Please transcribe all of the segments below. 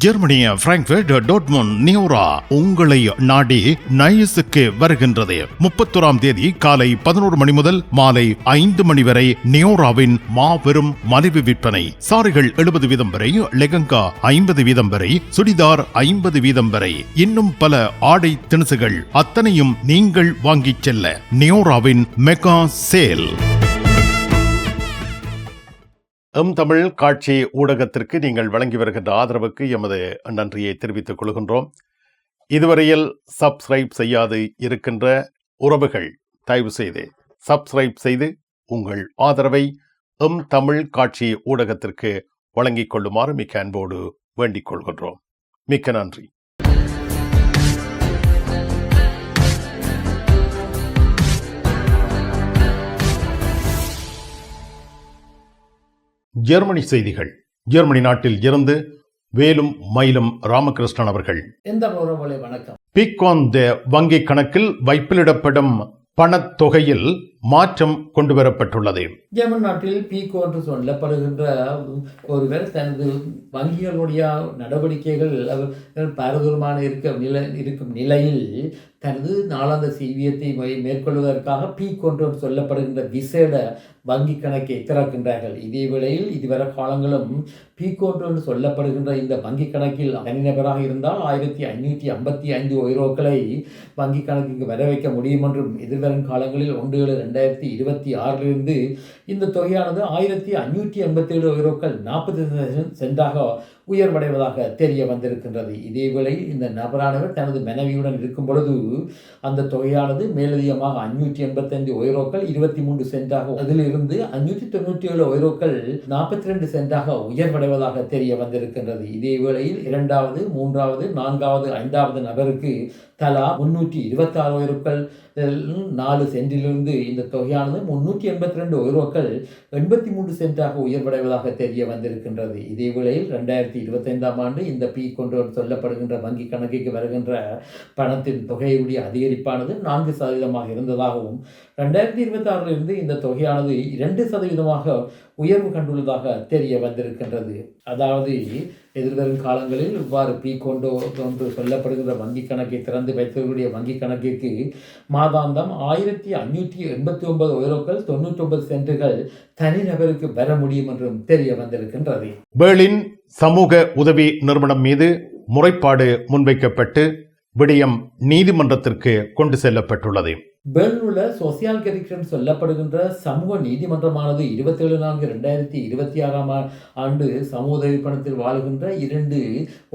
ஜெர்மனிய Frankfurt Dortmund நியூரா உங்களை நாடி நைஸுக்கு வருகின்றது. 31ஆம் தேதி காலை 11 மணி முதல் மாலை 5 மணி வரை நியூராவின் மாபெரும் மலிவு விற்பனை. சாரிகள் 70% வரை, லெகங்கா 50% வரை, சுடிதார் 50% வரை, இன்னும் பல ஆடை திணுசுகள் அத்தனையும் நீங்கள் வாங்கிச் செல்ல நியூராவின் மெகா சேல். தமிழ் காட்சி ஊடகத்திற்கு நீங்கள் வழங்கி வருகின்ற ஆதரவுக்கு எமது நன்றியை தெரிவித்துக் கொள்கின்றோம். இதுவரையில் சப்ஸ்கிரைப் செய்யாது இருக்கின்ற உறவுகள் தயவு செய்து சப்ஸ்கிரைப் செய்து உங்கள் ஆதரவை தமிழ் காட்சி ஊடகத்திற்கு வழங்கிக் கொள்ளுமாறு மிக்க அன்போடு வேண்டிக் கொள்கின்றோம். மிக்க நன்றி. ஜெர்மனி செய்திகள். ஜெர்மனி நாட்டில் இருந்து வேலும் மயிலும் ராமகிருஷ்ணன் அவர்கள். வணக்கம். பிகான் வங்கி கணக்கில் வைப்பிலிடப்படும் பணத்தொகையில் மாற்றம் கொண்டு வரப்பட்டுள்ளது. ஜெர்மன் நாட்டில் பீகோ என்று சொல்லப்படுகின்ற ஒருவர் தனது வங்கிகளுடைய நடவடிக்கைகள் பாரதூரமான இருக்கும் நிலையில் தனது நாளாந்த சீவியத்தை மேற்கொள்வதற்காக பீகோ என்று சொல்லப்படுகின்ற விசேட வங்கி கணக்கை திறக்கின்றார்கள். இதே வேளையில் இதுவரை காலங்களும் பீகோ என்று சொல்லப்படுகின்ற இந்த வங்கி கணக்கில் தனிநபராக இருந்தால் 1555 யூரோக்களை வங்கி கணக்குக்கு வர வைக்க முடியும் என்றும் எதிர்வரும் காலங்களில் 1/7/2026 இந்த தொகையானது 1587 யூரோக்கள் 40 சென்டாக உயர்வடைவதாக தெரிய வந்திருக்கின்றது. இதேவேளை இந்த நபரானவர் தனது மனைவியுடன் இருக்கும் பொழுது அந்த தொகையானது மேலதிகமாக 585 யூரோக்கள் 23 சென்டாக, அதிலிருந்து 597 யூரோக்கள் 42 சென்டாக உயர்வடைவதாக தெரிய வந்திருக்கின்றது. இதேவேளையில் 2வது, 3வது, 4வது, 5வது நபருக்கு தலா 326 யூரோக்கள் 4 சென்டிலிருந்து இந்த தொகையானது 382 யூரோக்கள் 83 சென்டாக உயர்வடைவதாக தெரிய வந்திருக்கின்றது. இதேவேளையில் 2025ஆம் ஆண்டு இந்த பீக் கொண்டு சொல்லப்படுகின்ற வங்கி கணக்குக்கு வருகின்ற பணத்தின் தொகையுடைய அதிகரிப்பானது 4% இருந்ததாகவும் 2026 இந்த தொகையானது 2% உயர்வு கண்டுள்ளதாக தெரிய வந்திருக்கின்றது. அதாவது எதிர்வரும் காலங்களில் இவ்வாறு பீகோண்டோ என்று சொல்லப்படுகின்ற வங்கி கணக்கை திறந்து வைத்தவர்களுடைய வங்கி கணக்கிற்கு மாதாந்தம் 1589 யூரோக்கள் 99 சென்டுகள் தனிநபருக்கு பெற முடியும் என்றும் தெரிய வந்திருக்கின்றது. பெர்லின் சமூக உதவி நிறுவனம் மீது முறைப்பாடு முன்வைக்கப்பட்டு விடயம் நீதிமன்றத்திற்கு கொண்டு செல்லப்பட்டுள்ளது. பெர்லினுள்ள சோசியல் கரிக்ஷன் சொல்லப்படுகின்ற சமூக நீதிமன்றமானது 27/4/2026 ஆண்டு சமூக உதவி பணத்தில் வாழ்கின்ற 2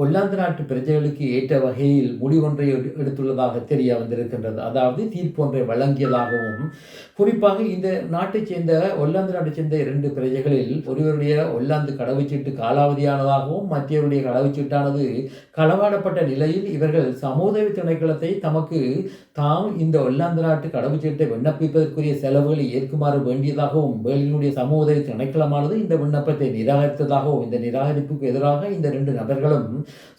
ஒல்லாந்து நாட்டு பிரஜைகளுக்கு ஏற்ற வகையில் முடிவொன்றை எடுத்துள்ளதாக தெரிய வந்திருக்கின்றது. அதாவது தீர்ப்பு ஒன்றை வழங்கியதாகவும், குறிப்பாக இந்த நாட்டைச் சேர்ந்த ஒல்லாந்து நாட்டைச் சேர்ந்த 2 பிரஜைகளில் ஒருவருடைய ஒல்லாந்து கடவுச்சீட்டு காலாவதியானதாகவும் மற்றவருடைய கடவுச்சீட்டானது களவாடப்பட்ட நிலையில் இவர்கள் சமூக உதவி திணைக்களத்தை தமக்கு தாம் இந்த ஒல்லாந்து நாட்டு கடவுச்சீட்டை விண்ணப்பிப்பதற்குரிய செலவுகளை ஏற்குமாறு வேண்டியதாகவும் பெர்லினுடைய சமூக உதவி திணைக்களமானது இந்த விண்ணப்பத்தை நிராகரித்ததாகவும், இந்த நிராகரிப்புக்கு எதிராக இந்த 2 நபர்களும்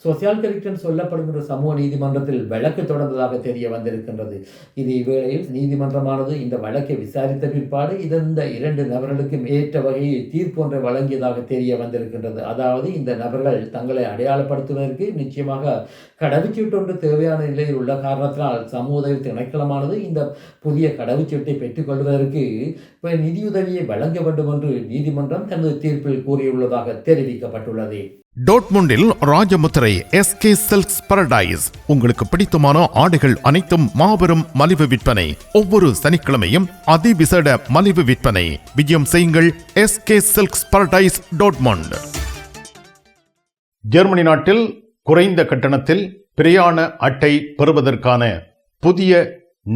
சோசியல் கரிக்ஷன் சொல்லப்படுகின்ற சமூக நீதிமன்றத்தில் வழக்கு தொடர்ந்ததாக தெரிய வந்திருக்கின்றது. இதே வேளையில் நீதிமன்றமானது இந்த வழக்கை விசாரித்த பிற்பாடு இந்த 2 நபர்களுக்கும் ஏற்ற வகையில் தீர்ப்பு ஒன்றை வழங்கியதாக தெரிய வந்திருக்கின்றது. அதாவது இந்த நபர்கள் தங்களை அடையாளப்படுத்துவதற்கு நிச்சயமாக கடவுச்சீட்டு ஒன்று தேவையான நிலையில் உள்ள காரணத்தினால் சமூக உதவி திணைக்களமானது இந்த புதிய கடவுச்சீட்டை பெற்றுக்கொள்வதற்கு நிதியுதவியை வழங்க வேண்டும் என்று நீதிமன்றம் தனது தீர்ப்பில் கூறியுள்ளதாக தெரிவிக்கப்பட்டுள்ளது. டோட்முண்டில் ராஜமுத்திரை SK சில்க்ஸ் பாரடைஸ் உங்களுக்கு பிடித்தமான ஆடைகள் அனைத்தும் மாபெரும் மலிவு விற்பனை. ஒவ்வொரு சனிக்கிழமையும் அதிவிசேட மலிவு விற்பனை. விஜயம் செய்யுங்கள் SK silks Paradise Dortmund. Germany நாட்டில் குறைந்த கட்டணத்தில் பிரயாண அட்டை பெறுவதற்கான புதிய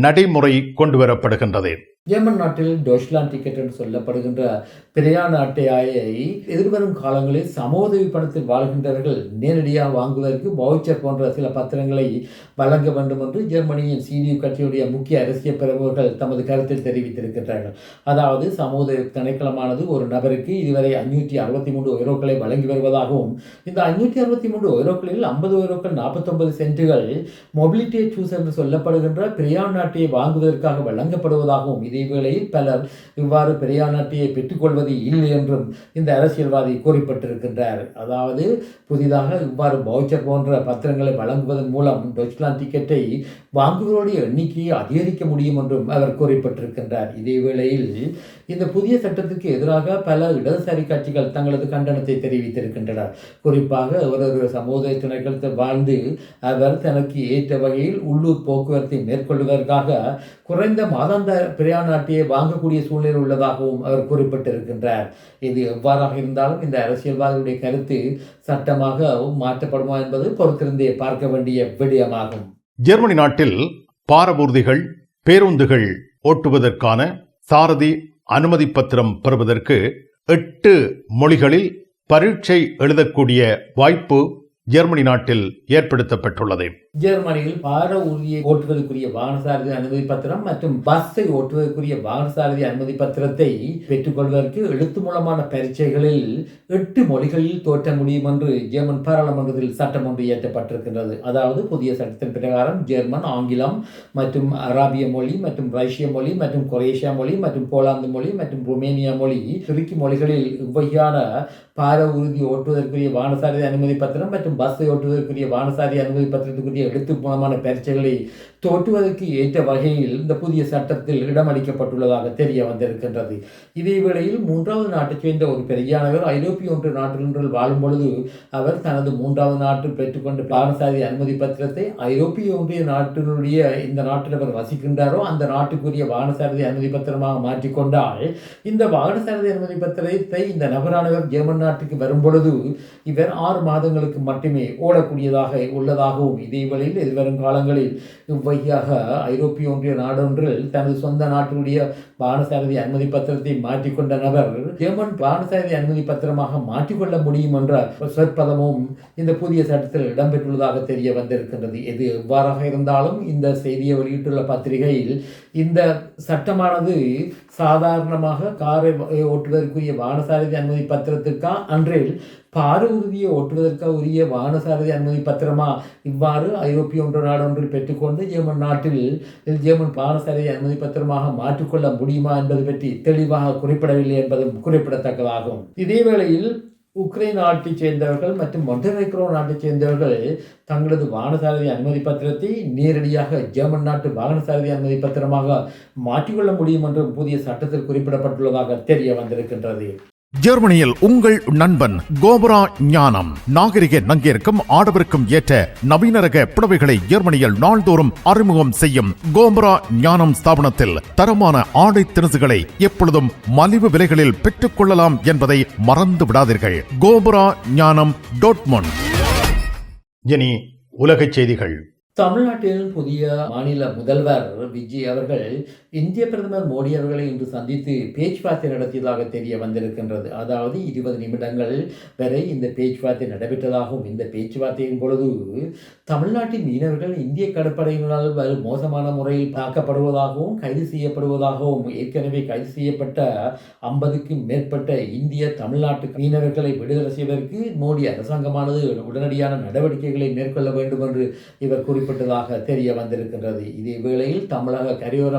நடைமுறை கொண்டு வரப்படுகின்றது. ஜெர்மன் நாட்டில் டொய்ச்லாண்ட் டிக்கெட் என்று சொல்லப்படுகின்ற பிரயாண அட்டையை எதிர்வரும் காலங்களில் சமூக உதவி பணத்தில் வாழ்கின்றவர்கள் நேரடியாக வாங்குவதற்கு வவுச்சர் போன்ற சில பத்திரங்களை வழங்க வேண்டும் என்று ஜெர்மனியின் CDU கட்சியுடைய முக்கிய அரசியல் பிரமுகர்கள் தமது கருத்தில் தெரிவித்திருக்கின்றார்கள். அதாவது சமூக உதவி திணைக்களமானது ஒரு நபருக்கு இதுவரை 563 யூரோக்களை வழங்கி வருவதாகவும், இந்த 563 யூரோக்களில் 50 யூரோக்கள் 49 சென்ட்டுகள் மொபிலிட்டி சூஸ் என்று சொல்லப்படுகின்ற பிரயாண அட்டையை வாங்குவதற்காக வழங்கப்படுவதாகவும், இதேவேளையில் பலர் இவ்வாறு பிரயாண அட்டையை பெற்றுக்கொள்வது இல்லை என்றும் இந்த அரசியல்வாதி குறிப்பிட்டிருக்கின்றார். அதாவது புதிதாக இவ்வாறு வவுச்சர் போன்ற பத்திரங்களை வழங்குவதன் மூலம் டொச்லாந்து டிக்கெட்டை வாங்குவோருடைய எண்ணிக்கையை அதிகரிக்க முடியும் என்றும் அவர் குறிப்பிட்டிருக்கின்றார். இதேவேளையில் இந்த புதிய சட்டத்துக்கு எதிராக பல இடதுசாரி கட்சிகள் தங்களது கண்டனத்தை தெரிவித்திருக்கின்றனர். குறிப்பாக ஒரு சமூகத்தினர்கள் வாழ்ந்து அவர் தனக்கு ஏற்ற வகையில் உள்ளூர் போக்குவரத்தை மேற்கொள்வதற்காக குறைந்த மாதாந்த பிரயாண அட்டையை வாங்கக்கூடிய சூழ்நிலை உள்ளதாகவும் அவர் குறிப்பிட்டிருக்கின்றார். இது எவ்வாறாக இருந்தாலும் இந்த அரசியல்வாதிகளுடைய கருத்து சட்டமாக மாற்றப்படுமா என்பது பொறுத்திருந்தே பார்க்க வேண்டிய விடயமாகும். ஜெர்மனி நாட்டில் பாரவூர்திகள், பேருந்துகள் ஓட்டுவதற்கான சாரதி அனுமதி பத்திரம் பெறுவதற்கு 8 மொழிகளில் பரீட்சை எழுதக்கூடிய வாய்ப்பு ஜெர்மனி நாட்டில் ஏற்படுத்தப்பட்டுள்ளது. ஜெர்மனியில் பார ஊர்தியை ஓட்டுவதற்குரிய வாகனசாரதி அனுமதி பத்திரம் மற்றும் பஸ்ஸை ஓட்டுவதற்குரிய வாகனசாரதி அனுமதி பத்திரத்தை பெற்றுக்கொள்வதற்கு எழுத்து மூலமான பரீட்சைகளில் 8 மொழிகளில் தோற்ற முடியும் என்று ஜெர்மன் பாராளுமன்றத்தில் சட்டம் ஒன்று இயற்றப்பட்டிருக்கின்றது. அதாவது புதிய சட்டத்தின் பிரகாரம் ஜெர்மன், ஆங்கிலம் மற்றும் அராபிய மொழி மற்றும் ரஷ்ய மொழி மற்றும் கொரேஷியா மொழி மற்றும் போலாந்து மொழி மற்றும் ருமேனியா மொழி, துருக்கி மொழிகளில் இவ்வகையான பார ஊர்தி ஓட்டுவதற்குரிய வாகனசாரதி அனுமதி பத்திரம் மற்றும் பஸ்ஸை ஓட்டுவதற்குரிய வாகனசாரதி அனுமதி பத்திரத்துக்குரிய எழுத்து மூலமான பரீட்சைகளை தோற்றுவதற்கு ஏற்ற வகையில் இந்த புதிய சட்டத்தில் இடமளிக்கப்பட்டுள்ளதாக தெரிய வந்திருக்கின்றது. இதேவேளையில் 3வது நாட்டைச் சேர்ந்த ஒரு பெரியானவர் ஐரோப்பிய ஒன்றிய நாட்டில் வாழும் பொழுது அவர் தனது 3வது நாட்டில் பெற்றுக்கொண்ட வாகனசாரதி அனுமதி பத்திரத்தை ஐரோப்பிய ஒன்றிய நாட்டினுடைய இந்த நாட்டில் அவர் வசிக்கின்றாரோ அந்த நாட்டுக்குரிய வாகனசாரதி அனுமதி பத்திரமாக மாற்றிக்கொண்டால் இந்த வாகனசாரதி அனுமதி பத்திரத்தை இந்த நபரானவர் ஜெர்மன் நாட்டுக்கு வரும் பொழுது இவர் 6 மாதங்களுக்கு மட்டுமே ஓடக்கூடியதாக உள்ளதாகவும், இதேவேளையில் எதிர்வரும் காலங்களில் இவ்வகையாக ஐரோப்பிய ஒன்றிய நாடொன்றில் தனது சொந்த நாட்டினுடைய வாகனசாரதி அனுமதி பத்திரத்தை மாற்றிக்கொண்ட நபர் ஜெர்மன் வாகனசாரதி அனுமதி பத்திரமாக மாற்றிக்கொள்ள முடியும் என்ற சொற்பதமும் இந்த புதிய சட்டத்தில் இடம்பெற்றுள்ளதாக தெரிய வந்திருக்கின்றது. எது எவ்வாறாக இருந்தாலும் இந்த செய்தியை வெளியிட்டுள்ள பத்திரிகையில் இந்த சட்டமானது சாதாரணமாக காரை ஓட்டுவதற்குரிய வாகனசாரதி அனுமதி பத்திரத்திற்கா அன்றில் பார ஊர்தியை ஓட்டுவதற்காக உரிய வாகனசாரதி அனுமதி பத்திரமா இவ்வாறு ஐரோப்பிய ஒன்றிய நாடொன்றில் பெற்றுக்கொண்டு ஜெர்மன் நாட்டில் ஜெர்மன் வாகனசாரதி அனுமதி பத்திரமாக மாற்றிக்கொள்ள முடியுமா என்பது பற்றி தெளிவாக குறிப்பிடவில்லை என்பதும் குறிப்பிடத்தக்கதாகும். இதேவேளையில் உக்ரைன் நாட்டைச் சேர்ந்தவர்கள் மற்றும் மொண்டெனெக்ரோ நாட்டைச் சேர்ந்தவர்கள் தங்களது வாகனசாரதி அனுமதி பத்திரத்தை நேரடியாக ஜெர்மன் நாட்டு வாகனசாரதி அனுமதி பத்திரமாக மாற்றிக்கொள்ள முடியும் என்றும் புதிய சட்டத்தில் குறிப்பிடப்பட்டுள்ளதாக தெரிய வந்திருக்கின்றது. ஜெர்மனியில் உங்கள் நண்பன் கோபரா ஞானம் நாகரிக நங்கிற்கும் ஆடவருக்கும் ஏற்ற நவீன ரக புடவைகளை ஜெர்மனியில் நாள்தோறும் அறிமுகம் செய்யும் கோபரா ஞானம் ஸ்தாபனத்தில் தரமான ஆடை திணுசுகளை எப்பொழுதும் மலிவு விலைகளில் பெற்றுக் கொள்ளலாம் என்பதை மறந்து விடாதீர்கள். கோபரா ஞானம் டாட்மண்ட். இனி உலகச் செய்திகள். தமிழ்நாட்டில் புதிய மாநில முதல்வர் விஜய் அவர்கள் இந்திய பிரதமர் மோடி அவர்களை இன்று சந்தித்து பேச்சுவார்த்தை நடத்தியதாக தெரிய வந்திருக்கின்றது. அதாவது 20 நிமிடங்கள் வரை இந்த பேச்சுவார்த்தை நடைபெற்றதாகவும், இந்த பேச்சுவார்த்தையின் பொழுது தமிழ்நாட்டின் மீனவர்கள் இந்திய கடற்படையினரால் மோசமான முறையில் தாக்கப்படுவதாகவும் கைது செய்யப்படுவதாகவும், ஏற்கனவே கைது செய்யப்பட்ட 50க்கும் மேற்பட்ட இந்திய தமிழ்நாட்டு மீனவர்களை விடுதலை செய்வதற்கு மோடி அரசாங்கமானது உடனடியான நடவடிக்கைகளை மேற்கொள்ள வேண்டும் என்று இவர் குறிப்பிட்டதாக தெரிய வந்திருக்கின்றது. இதே வேளையில் தமிழக கரையோர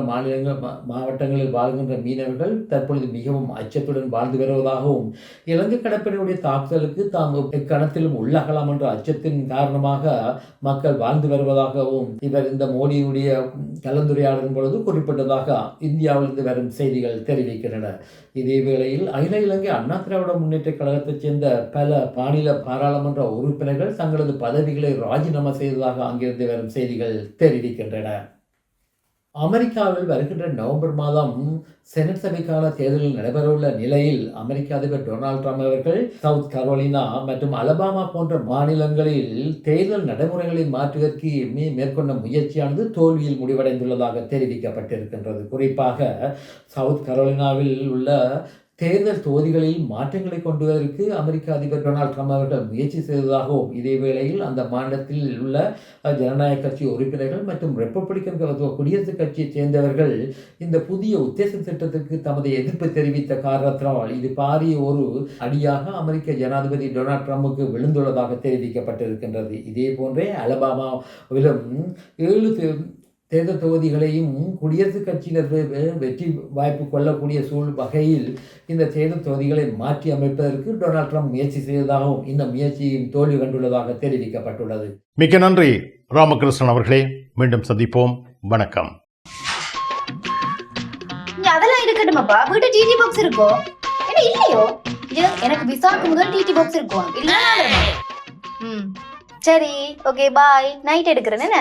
மாவட்டங்களில் வாழ்கின்ற மீனவர்கள் தற்பொழுது மிகவும் அச்சத்துடன் வாழ்ந்து வருவதாகவும், இலங்கை கடற்படையுடைய தாக்குதலுக்கு தாம் எக்கணத்திலும் உள்ளாகலாம் என்ற அச்சத்தின் காரணமாக மக்கள் வாழ்ந்து வருவதாகவும் இவர் இந்த மோடியுடைய கலந்துரையாடலின் பொழுது குறிப்பிட்டதாக இந்தியாவிலிருந்து வரும் செய்திகள் தெரிவிக்கின்றன. இதே வேளையில் அகில இலங்கை அண்ணா திராவிட முன்னேற்ற கழகத்தைச் சேர்ந்த பல மாநில பாராளுமன்ற உறுப்பினர்கள் தங்களது பதவிகளை ராஜினாமா செய்ததாக அங்கிருந்து வரும் செய்திகள் தெரிவிக்கின்றன. அமெரிக்காவில் வருகின்ற நவம்பர் மாதம் செனட் சபைக்கான தேர்தலில் நடைபெறவுள்ள நிலையில் அமெரிக்க அதிபர் டொனால்ட் ட்ரம்ப் அவர்கள் சவுத் கரோலினா மற்றும் அலபாமா போன்ற மாநிலங்களில் தேர்தல் நடைமுறைகளை மாற்றுவதற்கு மேற்கொண்ட முயற்சியானது தோல்வியில் முடிவடைந்துள்ளதாக தெரிவிக்கப்பட்டிருக்கின்றது. குறிப்பாக சவுத் கரோலினாவில் உள்ள தேர்தல் தொகுதிகளில் மாற்றங்களை கொண்டு வருவதற்கு அமெரிக்க அதிபர் டொனால்ட் ட்ரம்ப் அவர்கள் முயற்சி செய்ததாகவும், இதே வேளையில் அந்த மாநிலத்தில் உள்ள ஜனநாயக கட்சி உறுப்பினர்கள் மற்றும் ரெப்பப்ளிக்கன் குடியரசுக் கட்சியைச் சேர்ந்தவர்கள் இந்த புதிய உத்தேச திட்டத்திற்கு தமது எதிர்ப்பு தெரிவித்த காரணத்தினால் இது பாரிய ஒரு அடியாக அமெரிக்க ஜனாதிபதி டொனால்ட் ட்ரம்புக்கு விழுந்துள்ளதாக தெரிவிக்கப்பட்டிருக்கின்றது. இதே போன்றே அலபாமாவிலும் தேர்தல் தொகுதிகளையும் குடியரசுக் கட்சியினர் வெற்றி வாய்ப்பு கொள்ளக்கூடிய வகையில் இந்த தேர்தல் தொகுதிகளை மாற்றி அமைப்பதற்கு டொனால்ட் ட்ரம்ப் முயற்சி செய்ததாகவும் இந்த முயற்சியும் தோல்வி கண்டுள்ளதாக தெரிவிக்கப்பட்டுள்ளது. மிக்க நன்றி ராமகிருஷ்ணன் அவர்களே. மீண்டும் சந்திப்போம். வணக்கம். அதெல்லாம் இருக்கட்டுமாப்பா, வீட்டு டிடி பாக்ஸ் இருக்கோ என்ன இல்லையோ? எனக்கு விசாக்கு முதல் டிடி பாக்ஸ் இருக்கும் இல்ல? சரி, ஓகே, பாய். நைட் எடுக்கிறேன் என்ன?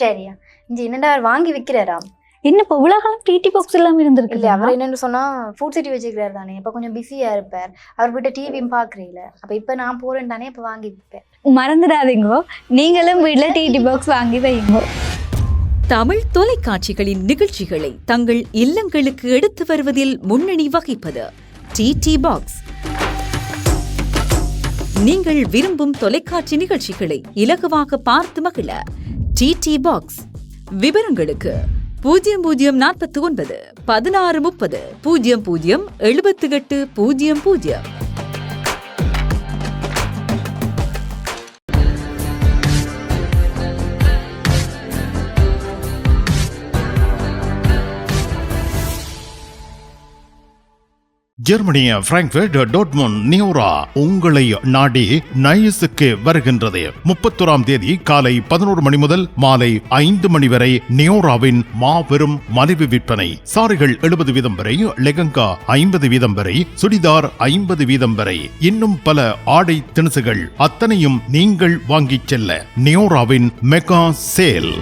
சரியா? இங்க என்னடா வாங்கி விற்கிறாராம்? என்னப்பா உலகம் டிடி பாக்ஸ் எல்லாம் இருந்திருக்கு? இல்ல, அவர் என்னன்னு சொன்னா ஃபுட் சிட்டி வச்சுக்கிறாரு தானே, இப்ப கொஞ்சம் பிஸியா இருப்பார். அவர் வீட்டை டிவியும் பாக்குறீங்கள, அப்ப இப்ப நான் போறேன் தானே, இப்ப வாங்கி விற்பேன். மறந்துடாதீங்க, நீங்களும் வீட்டுல டிடி பாக்ஸ் வாங்கி வைங்க. தமிழ் தொலைக்காட்சிகளின் நிகழ்ச்சிகளை தங்கள் இல்லங்களுக்கு எடுத்து வருவதில் முன்னணி வகிப்பது டிடி பாக்ஸ். நீங்கள் விரும்பும் தொலைக்காட்சி நிகழ்ச்சிகளை இலகுவாக பார்த்து மகிழ டிடி பாக்ஸ். விவரங்களுக்கு 0049 1630 00 78 00. ஜெர்மனிய பிராங்க்ஃபர்ட், டோட்மண்ட், நியூரா உங்களை நாடி நைஸுக்கு வருகின்றது. 31ஆம் தேதி காலை 11 மணி முதல் மாலை 5 மணி வரை நியூராவின் மாபெரும் மலிவு விற்பனை. சாரிகள் 70% வரை, லெகங்கா 50% வரை, சுடிதார் 50% வரை, இன்னும் பல ஆடை திணுசுகள் அத்தனையும் நீங்கள் வாங்கிச் செல்ல நியூராவின் மெகா சேல்.